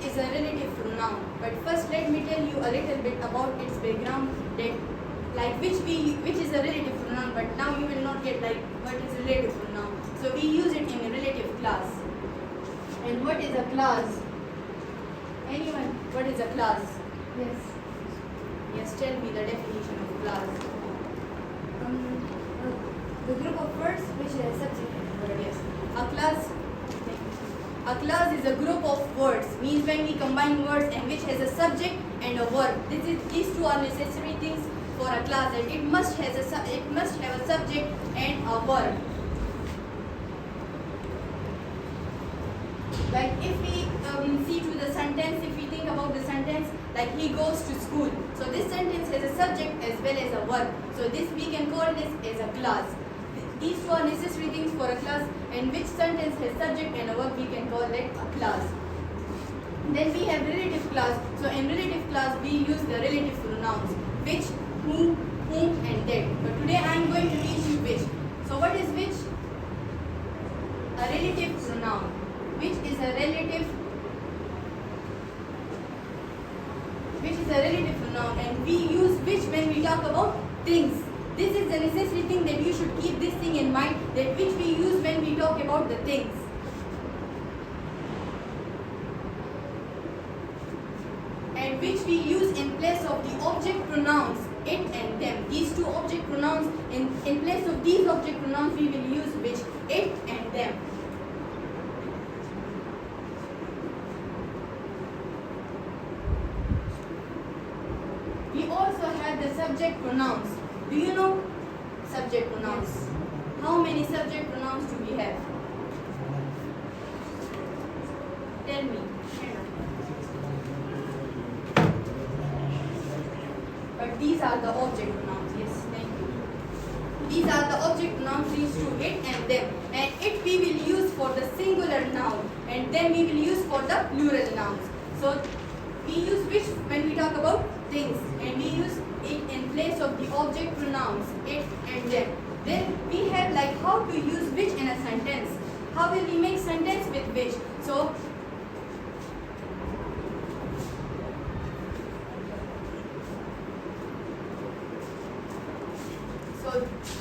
is a relative pronoun. But first let me tell you a little bit about its background, that like which is a relative pronoun, but now you will not get like what is a relative pronoun. So we use it in a relative class. And what is a class? Anyone? What is a class? Yes. Yes, tell me the definition of class. The group of words which are subject and verb. Yes. A class is a group of words, means when we combine words and which has a subject and a verb. These two are necessary things for a class, that it must have a subject and a verb. Like if we see to the sentence, if we think about the sentence, like he goes to school. So this sentence has a subject as well as a verb. So this we can call this as a class. These two are necessary things for a class, and which sentence has subject and a verb, we can call that a class. Then we have relative class. So in relative class we use the relative pronouns, which, whom, and that. But today I am going to teach you which. So what is which? A relative pronoun. Which is a relative pronoun, and we use which when we talk about things. This is the necessary thing, that you should keep this thing in mind, that which we use when we talk about the things. And which we use in place of the object pronouns, it and them. These two object pronouns, in place of these object pronouns we will use which, it and them. We also have the subject pronouns. Do you know subject pronouns? Yes. How many subject pronouns do we have? Tell me. But these are the object pronouns. Yes, thank you. These are the object pronouns, these two, it and them. And it we will use for the singular noun, and them we will use for the plural nouns. So we use which when we talk about things, and we use it in place of the object pronouns, it and them. Then we have like how to use which in a sentence. How will we make sentence with which? So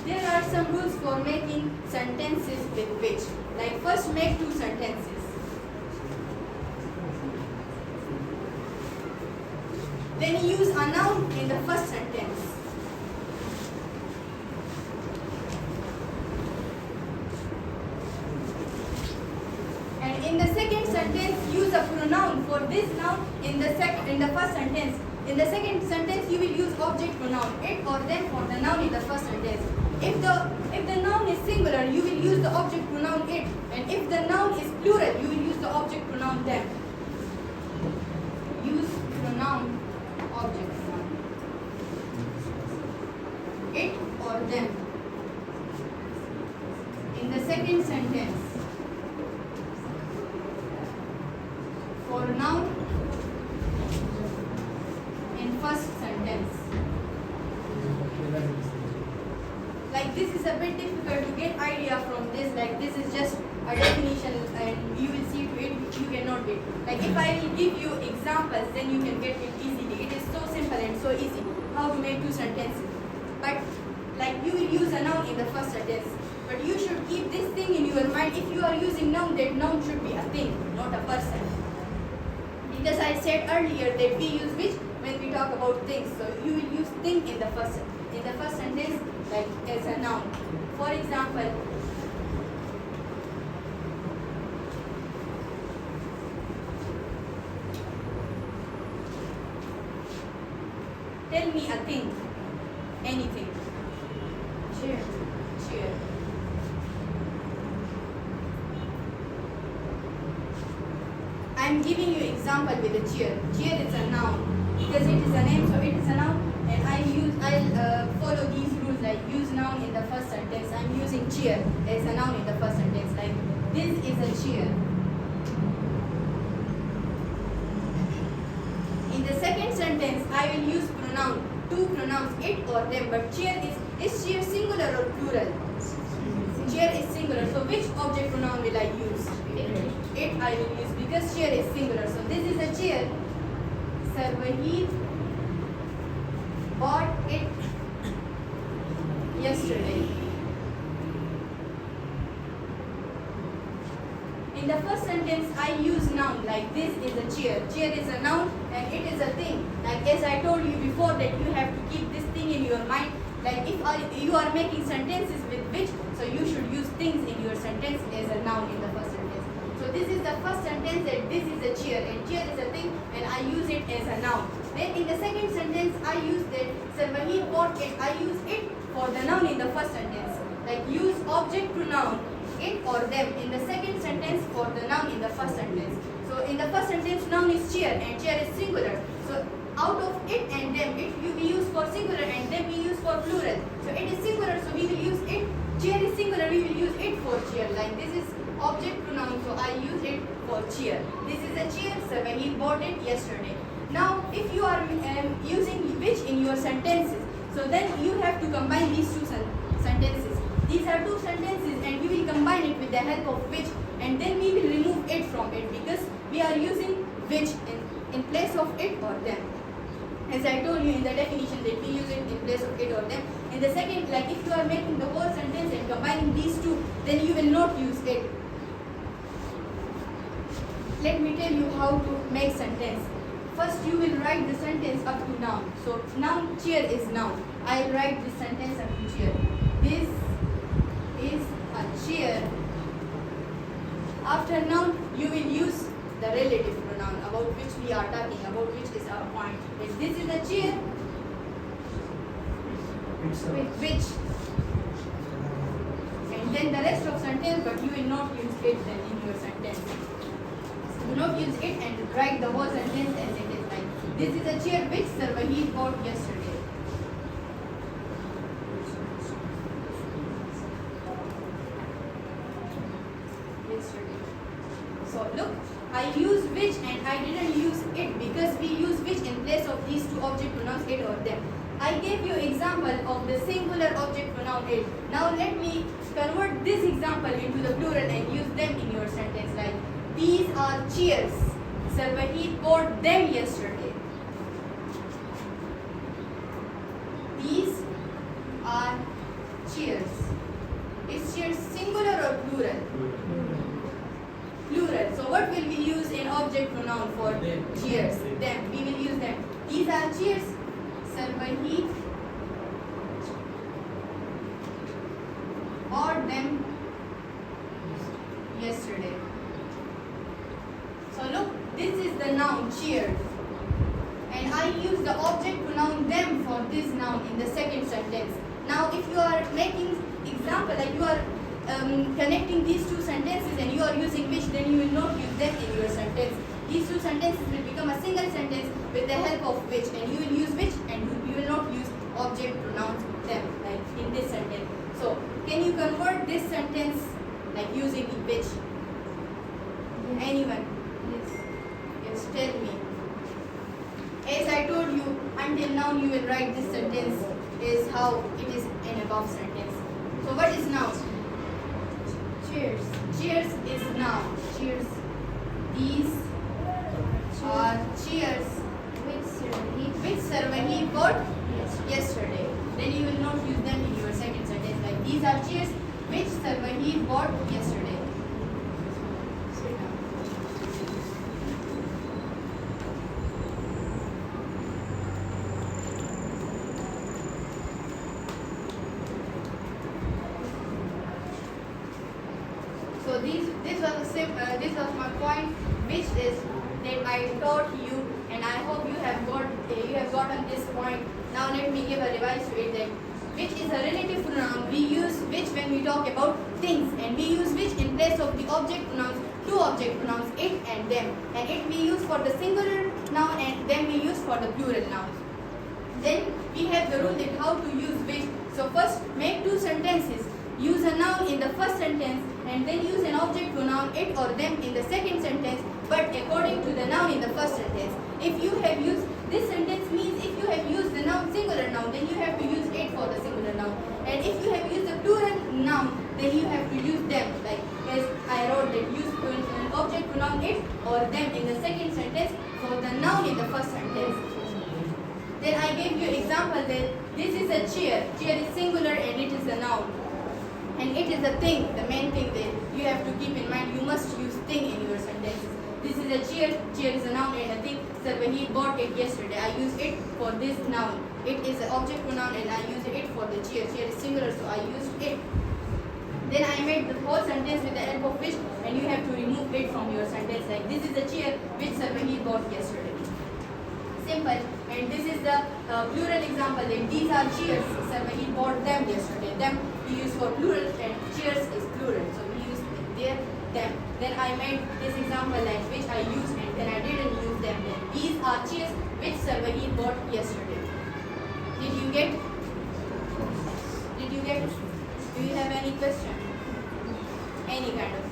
there are some rules for making sentences with which. Like first make two sentences. Then use a noun in the first sentence. And in the second sentence, use a pronoun for this noun in the first sentence. In the second sentence, you will use object pronoun, it or them, for the noun in the first sentence. If the noun is singular, you will use the object pronoun it, and if the noun is plural, you will use the object pronoun them. Use pronoun, object pronoun, it or them. In the second sentence, for noun in first sentence. Like this is a bit difficult to get idea from this, like this is just a definition and you will see to it, you cannot get. Like if I will give you examples, then you can get it easily. It is so simple and so easy how to make two sentences. But like you will use a noun in the first sentence, but you should keep this thing in your mind. If you are using noun, that noun should be a thing, not a person. Because I said earlier that we use which when we talk about things. So you will use thing in the first sentence, like as a noun. For example, tell me a thing, anything. Chair. Chair. I am giving you example with a chair. Chair is a noun because it is a name, so it is a noun. And I'll follow these rules, like use noun in the first sentence. I'm using chair as a noun in the first sentence. Like this is a chair. In the second sentence, I will use pronoun, two pronouns, it or them. But chair is chair singular or plural? chair is singular. So which object pronoun will I use? It I will use because chair is singular. So this is a chair. Sir, Wahid bought it yesterday. In the first sentence, I use noun like this is a chair. Chair is a noun and it is a thing. Like as I told you before that you have to keep this thing in your mind. Like if you are making sentences with which, so you should use things in your sentence as a noun in the first sentence. So this is the first sentence that this is a chair and chair is a thing and I use it as a noun. Then in the second sentence, I use that Sir Wahid bought it. I use it for the noun in the first sentence. Like use object pronoun it or them in the second sentence for the noun in the first sentence. So in the first sentence, noun is chair and chair is singular. So out of it and them, it will be used for singular and them we use for plural. So it is singular, so we will use it. Chair is singular, we will use it for chair. Like this is object pronoun, so I use it for chair. This is a chair, so when he bought it yesterday. Now, if you are using which in your sentences, so then you have to combine these two sentences. These are two sentences and we will combine it with the help of which and then we will remove it from it because we are using which in place of it or them. As I told you in the definition that we use it in place of it or them. In the second, like if you are making the whole sentence and combining these two, then you will not use it. Let me tell you how to make sentence. First you will write the sentence up to noun. So noun, chair is noun. I will write this sentence up to chair. This is a chair. After noun, you will use the relative pronoun about which we are talking, about which is our point. If this is a chair, with which, and then the rest of sentence, but you will not use it then in your sentence. Do not use it and write the whole sentence as it is like. This is a chair which Sir Wahid bought yesterday. So look, I use which and I didn't use it because we use which in place of these two object pronouns it or them. I gave you example of the singular object pronoun it. Now let me convert this example into the plural and use them in your sentence like these are chairs. Sir Wahid bought them yesterday. These are chairs. Is chairs singular or plural? Plural. So what will we use in object pronoun for chairs? Them. We will use them. These are chairs. Sir Wahid bought them yesterday. So look, this is the noun chair. And I use the object pronoun them for this noun in the second sentence. Now if you are making example, like you are connecting these two sentences and you are using which, then you will not use them in your sentence. These two sentences will become a single sentence with the help of which, and you will use which and you will not use object pronouns them like in this sentence. So can you convert this sentence like using which? Anyone? Yes, tell me. As I told you, until now you will write this sentence is how it is an above sentence. So what is noun? Cheers. Cheers is noun. Cheers. These are cheers which Sir Wahid bought yesterday. Then you will not use them in your second sentence like these are cheers which Sir Wahid bought yesterday. Sit down. So this was my point, which is that I taught you, and I hope you have gotten this point. Now let me give a revise to it that which is a relative pronoun. We use which when we talk about things, and we use which in place of the object pronouns, two object pronouns, it and them, and it we use for the singular noun and then we use for the plural nouns. Then we have the rule that how to use which. So first make two sentences. Use a noun in the first sentence and then use an object pronoun it or them in the second sentence, but according to the noun in the first sentence. If you have used this sentence means if you have used the noun singular noun, then you have to use it for the singular noun. And if you have used the plural noun, then you have to use them. Like as I wrote that use an object pronoun it or them in the second sentence for the noun in the first sentence. Then I gave you example that this is a chair. Chair is singular and it is a noun. And it is a thing, the main thing that you have to keep in mind. You must use thing in your sentences. This is a chair. Chair is a noun and a thing. So when he bought it yesterday, I use it for this noun. It is an object pronoun and I use it for the chair. Chair is singular, so I used it. Then I made the whole sentence with the help of which, and you have to remove it from your sentence. Like this is a chair which he bought yesterday. Simple. And this is the plural example. That these are chairs. He bought them yesterday. Them we use for plural and chairs is plural. So we use their them. Then I made this example like which I used and then I didn't use them. Then these are chairs which he bought yesterday. Did you get? Did you get? Do you have any question? Any kind of